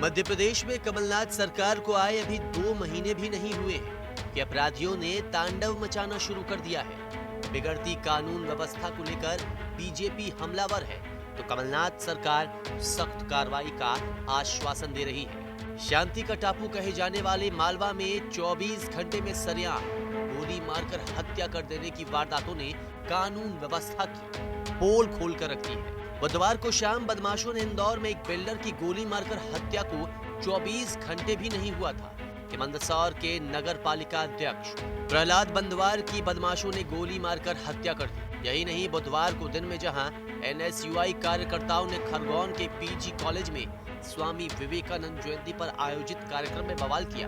मध्य प्रदेश में कमलनाथ सरकार को आए अभी 2 महीने भी नहीं हुए हैं कि अपराधियों ने तांडव मचाना शुरू कर दिया है। बिगड़ती कानून व्यवस्था को लेकर बीजेपी हमलावर है तो कमलनाथ सरकार सख्त कार्रवाई का आश्वासन दे रही है। शांति का टापू कहे जाने वाले मालवा में 24 घंटे में सरेआम गोली मारकर हत्या कर देने की वारदातों ने कानून व्यवस्था की पोल खोल कर रखी है। बुधवार को शाम बदमाशों ने इंदौर में एक बिल्डर की गोली मारकर हत्या को 24 घंटे भी नहीं हुआ था कि मंदसौर के नगर पालिका अध्यक्ष प्रहलाद बंदवार की बदमाशों ने गोली मारकर हत्या कर दी। यही नहीं, बुधवार को दिन में जहां एनएसयूआई कार्यकर्ताओं ने खरगोन के पीजी कॉलेज में स्वामी विवेकानंद जयंती पर आयोजित कार्यक्रम में बवाल किया,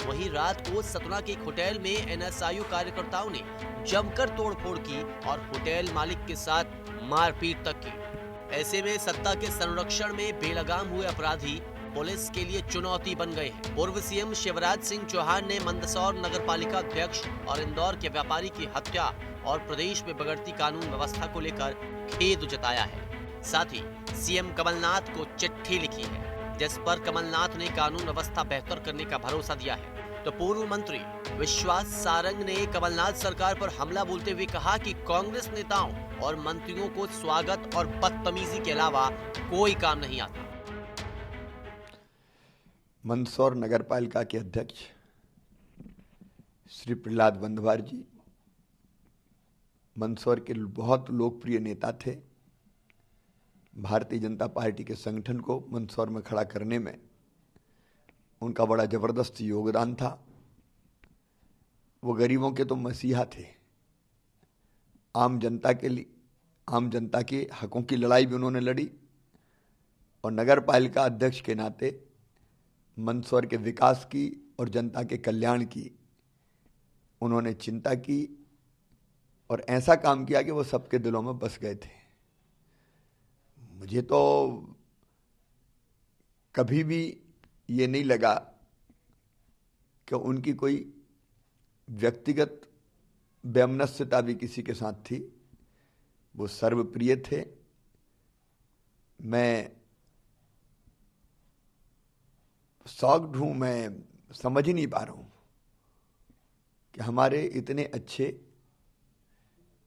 वहीं रात को सतना के एक होटल में एनएसयू कार्यकर्ताओं ने जमकर तोड़फोड़ की और होटल मालिक के साथ मारपीट तक की। ऐसे में सत्ता के संरक्षण में बेलगाम हुए अपराधी पुलिस के लिए चुनौती बन गए हैं। पूर्व सीएम शिवराज सिंह चौहान ने मंदसौर नगर पालिका अध्यक्ष और इंदौर के व्यापारी की हत्या और प्रदेश में बिगड़ती कानून व्यवस्था को लेकर खेद जताया है। साथ ही सीएम कमलनाथ को चिट्ठी लिखी है जिस पर कमलनाथ ने कानून व्यवस्था बेहतर करने का भरोसा दिया है। तो पूर्व मंत्री विश्वास सारंग ने कमलनाथ सरकार पर हमला बोलते हुए कहा कि कांग्रेस नेताओं और मंत्रियों को स्वागत और बदतमीजी के अलावा कोई काम नहीं आता। मंदसौर नगर पालिका के अध्यक्ष श्री प्रहलाद बंदवार जी मंदसौर के बहुत लोकप्रिय नेता थे। भारतीय जनता पार्टी के संगठन को मंदसौर में खड़ा करने में उनका बड़ा जबरदस्त योगदान था। वो गरीबों के तो मसीहा थे। आम जनता के हकों की लड़ाई भी उन्होंने लड़ी और नगर पालिका अध्यक्ष के नाते मंदसौर के विकास की और जनता के कल्याण की उन्होंने चिंता की और ऐसा काम किया कि वो सबके दिलों में बस गए थे। मुझे तो कभी भी ये नहीं लगा कि उनकी कोई व्यक्तिगत वैमनस्यता भी किसी के साथ थी। वो सर्वप्रिय थे। मैं शॉक्ड हूं, मैं समझ ही नहीं पा रहा हूं कि हमारे इतने अच्छे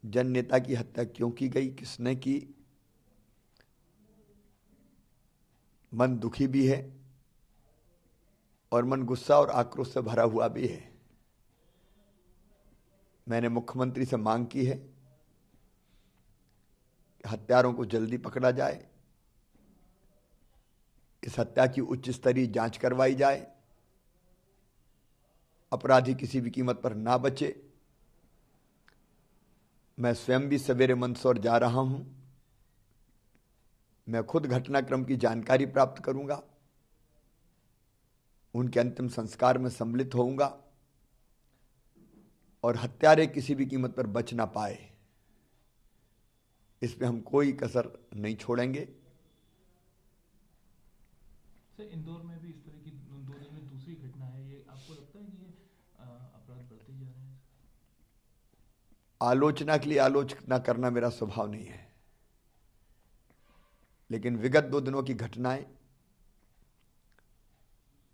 जन नेता की हत्या क्यों की गई, किसने की। मन दुखी भी है और मन गुस्सा और आक्रोश से भरा हुआ भी है। मैंने मुख्यमंत्री से मांग की है कि हत्यारों को जल्दी पकड़ा जाए, इस हत्या की उच्च स्तरीय जांच करवाई जाए, अपराधी किसी भी कीमत पर ना बचे। मैं स्वयं भी सवेरे मंदसौर जा रहा हूं। मैं खुद घटनाक्रम की जानकारी प्राप्त करूंगा, उनके अंतिम संस्कार में सम्मिलित होऊंगा और हत्यारे किसी भी कीमत पर बच ना पाए, इस पे हम कोई कसर नहीं छोड़ेंगे। इंदौर में भी इस तरह की 2 दिन में दूसरी घटना है। ये आपको लगता है कि ये अपराध बढ़ते जा रहे हैं? आलोचना के लिए आलोचना करना मेरा स्वभाव नहीं है, लेकिन विगत 2 दिनों की घटनाएं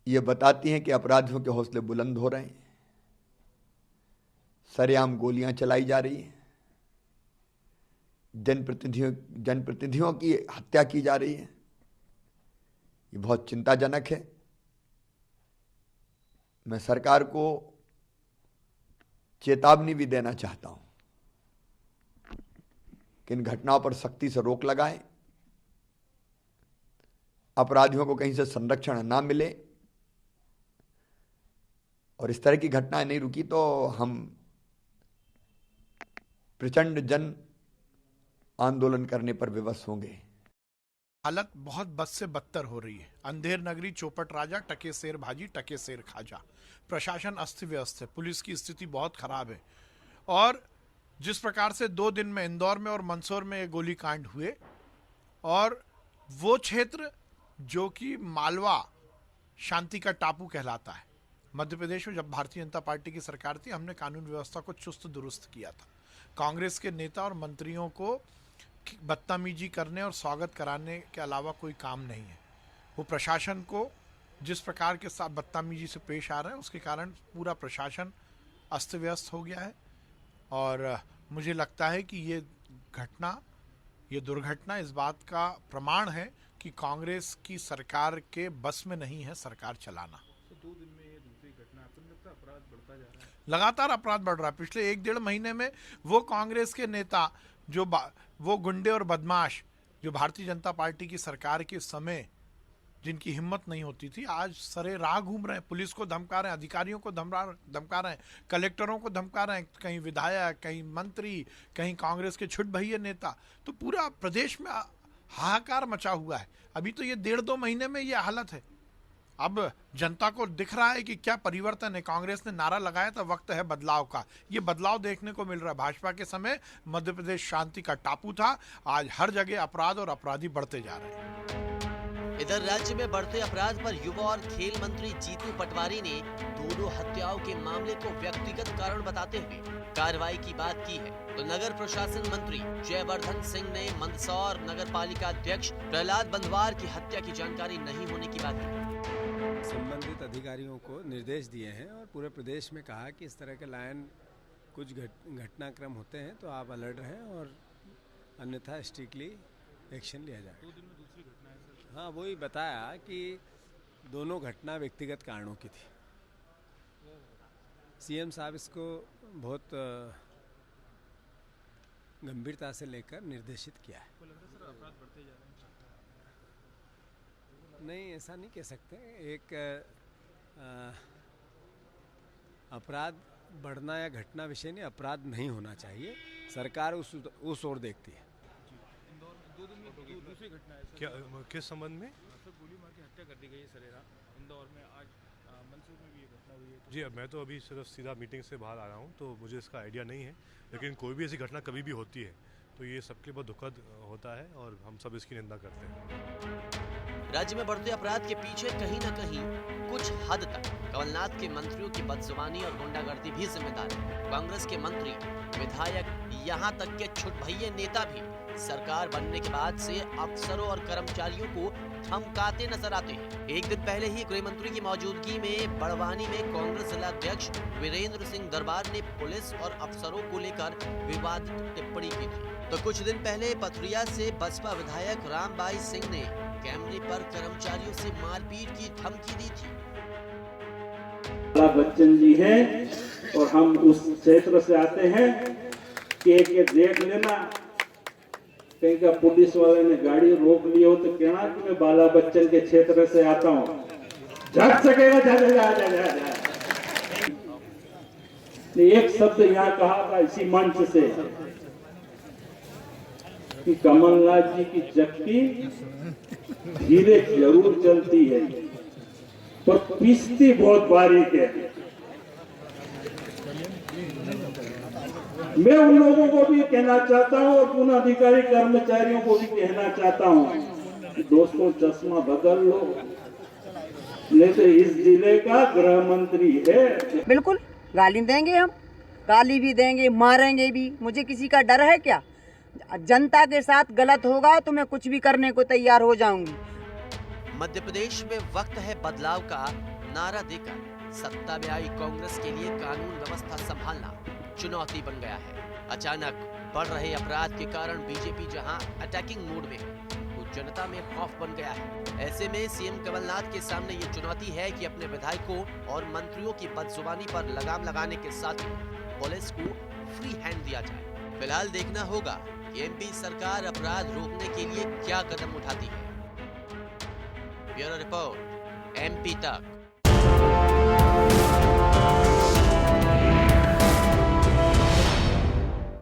ये बताती हैं कि अपराधियों के हौसले बुलंद हो रहे हैं। सरेआम गोलियां चलाई जा रही हैं, जनप्रतिनिधियों की हत्या की जा रही है। ये बहुत चिंताजनक है। मैं सरकार को चेतावनी भी देना चाहता हूं कि इन घटनाओं पर सख्ती से रोक लगाएं, अपराधियों को कहीं से संरक्षण ना मिले और इस तरह की घटनाएं नहीं रुकी तो हम प्रचंड जन आंदोलन करने पर विवश होंगे। हालत बहुत बद से बदतर हो रही है। अंधेर नगरी, चौपट राजा, टके शेर भाजी, टके शेर खाजा। प्रशासन अस्त व्यस्त है, पुलिस की स्थिति बहुत खराब है और जिस प्रकार से 2 दिन में इंदौर में और मंदसौर में गोलीकांड हुए और वो क्षेत्र जो कि मालवा शांति का टापू कहलाता है। मध्य प्रदेश में जब भारतीय जनता पार्टी की सरकार थी, हमने कानून व्यवस्था को चुस्त दुरुस्त किया था। कांग्रेस के नेता और मंत्रियों को बदतमीजी करने और स्वागत कराने के अलावा कोई काम नहीं है। वो प्रशासन को जिस प्रकार के साथ बदतमीजी से पेश आ रहे हैं उसके कारण पूरा प्रशासन अस्त व्यस्त हो गया है। और मुझे लगता है कि ये दुर्घटना इस बात का प्रमाण है कि कांग्रेस की सरकार के बस में नहीं है सरकार चलाना। तो 2 दिन में ये दूसरी घटना, आपको नहीं लगता अपराध बढ़ता जा रहा है? लगातार अपराध बढ़ रहा है। पिछले 1-1.5 महीने में वो कांग्रेस के नेता वो गुंडे और बदमाश जो भारतीय जनता पार्टी की सरकार के समय जिनकी हिम्मत नहीं होती थी, आज सरे राह घूम रहे हैं, पुलिस को धमका रहे हैं, अधिकारियों को धमका रहे हैं, कलेक्टरों को धमका रहे हैं, कहीं विधायक, कहीं मंत्री, कहीं कांग्रेस के छुटभइये नेता। तो पूरा प्रदेश में हाहाकार मचा हुआ है। अभी तो ये 1.5-2 महीने में ये हालत है। अब जनता को दिख रहा है कि क्या परिवर्तन है। कांग्रेस ने नारा लगाया था वक्त है बदलाव का, ये बदलाव देखने को मिल रहा है। भाजपा के समय मध्य प्रदेश शांति का टापू था, आज हर जगह अपराध और अपराधी बढ़ते जा रहे हैं। इधर राज्य में बढ़ते अपराध पर युवा और खेल मंत्री जीतू पटवारी ने 2 हत्याओं के मामले को व्यक्तिगत कारण बताते हुए कार्रवाई की बात की है। तो नगर प्रशासन मंत्री जयवर्धन सिंह ने मंदसौर नगर पालिका अध्यक्ष प्रहलाद बंधवार की हत्या की जानकारी नहीं होने की बात की। संबंधित अधिकारियों को निर्देश दिए हैं और पूरे प्रदेश में कहा कि इस तरह के लायन कुछ घटनाक्रम होते हैं तो आप अलर्ट रहें और अन्यथा स्ट्रिक्टली एक्शन लिया जाए। 2 दिन में दूसरी घटना है सर। हाँ, वही बताया कि दोनों घटना व्यक्तिगत कारणों की थी। सीएम साहब इसको बहुत गंभीरता से लेकर निर्देशित किया है। आपको लग रहा है सर अपराध बढ़ते जा रहे हैं? नहीं, ऐसा नहीं कह सकते। एक अपराध बढ़ना या घटना विषय नहीं, अपराध नहीं होना चाहिए। सरकार उस ओर देखती है। इंदौर में 2 दिन में दूसरी घटना है सर। क्या, किस संबंध में? सर गोली मार के हत्या कर दी गई है सरेरा इंदौर में। आज मंदसौर में भी ये घटना हुई है। तो जी, अब मैं तो अभी सिर्फ सीधा मीटिंग से बाहर आ रहा हूँ, तो मुझे इसका आइडिया नहीं है। लेकिन कोई भी ऐसी घटना कभी भी होती है तो ये सबके बहुत दुखद होता है और हम सब इसकी निंदा करते हैं। राज्य में बढ़ते अपराध के पीछे कहीं न कहीं कुछ हद तक कमलनाथ के मंत्रियों की बदजुबानी और गुंडागर्दी भी जिम्मेदार है। कांग्रेस के मंत्री, विधायक, यहाँ तक के छुटभइये नेता भी सरकार बनने के बाद से अफसरों और कर्मचारियों को धमकाते नजर आते हैं। एक दिन पहले ही गृह मंत्री की मौजूदगी में बड़वानी में कांग्रेस जिला अध्यक्ष वीरेंद्र सिंह दरबार ने पुलिस और अफसरों को लेकर विवादित टिप्पणी की थी। तो कुछ दिन पहले पथरिया से बसपा विधायक रामबाई सिंह ने कैमरे पर कर्मचारियों से मारपीट की धमकी दी थी। बच्चन जी हैं और हम उस क्षेत्र से आते हैं कि देख लेना, कहीं का पुलिस वाले ने गाड़ी रोक ली हो तो कहना कि मैं बाला बच्चन के क्षेत्र से आता हूँ, झट सकेगा जा जा जा जा जा जा। एक शब्द यहाँ कहा था इसी मंच से कि कमलनाथ जी की चक्की धीरे जरूर चलती है पर पीसती बहुत बारीक है। मैं उन लोगों को भी कहना चाहता हूं और पुनः अधिकारी कर्मचारियों को भी कहना चाहता हूं कि दोस्तों चश्मा बदल लो, नहीं तो इस जिले का गृह मंत्री है। बिल्कुल गाली देंगे, हम गाली भी देंगे, मारेंगे भी, मुझे किसी का डर है क्या? जनता के साथ गलत होगा तो मैं कुछ भी करने को तैयार हो जाऊंगी। मध्य प्रदेश में वक्त है बदलाव का नारा देकर सत्ता में आई कांग्रेस के लिए कानून व्यवस्था संभालना चुनौती बन गया है। अचानक बढ़ रहे अपराध के कारण बीजेपी जहां अटैकिंग मोड में है, तो जनता में खौफ बन गया है। ऐसे में सीएम कमलनाथ के सामने ये चुनौती है कि अपने विधायकों और मंत्रियों की बदजुबानी पर लगाम लगाने के साथ ही पुलिस को फ्री हैंड दिया जाए। फिलहाल देखना होगा कि एमपी सरकार अपराध रोकने के लिए क्या कदम उठाती है। ब्यूरो रिपोर्ट, एमपी तक।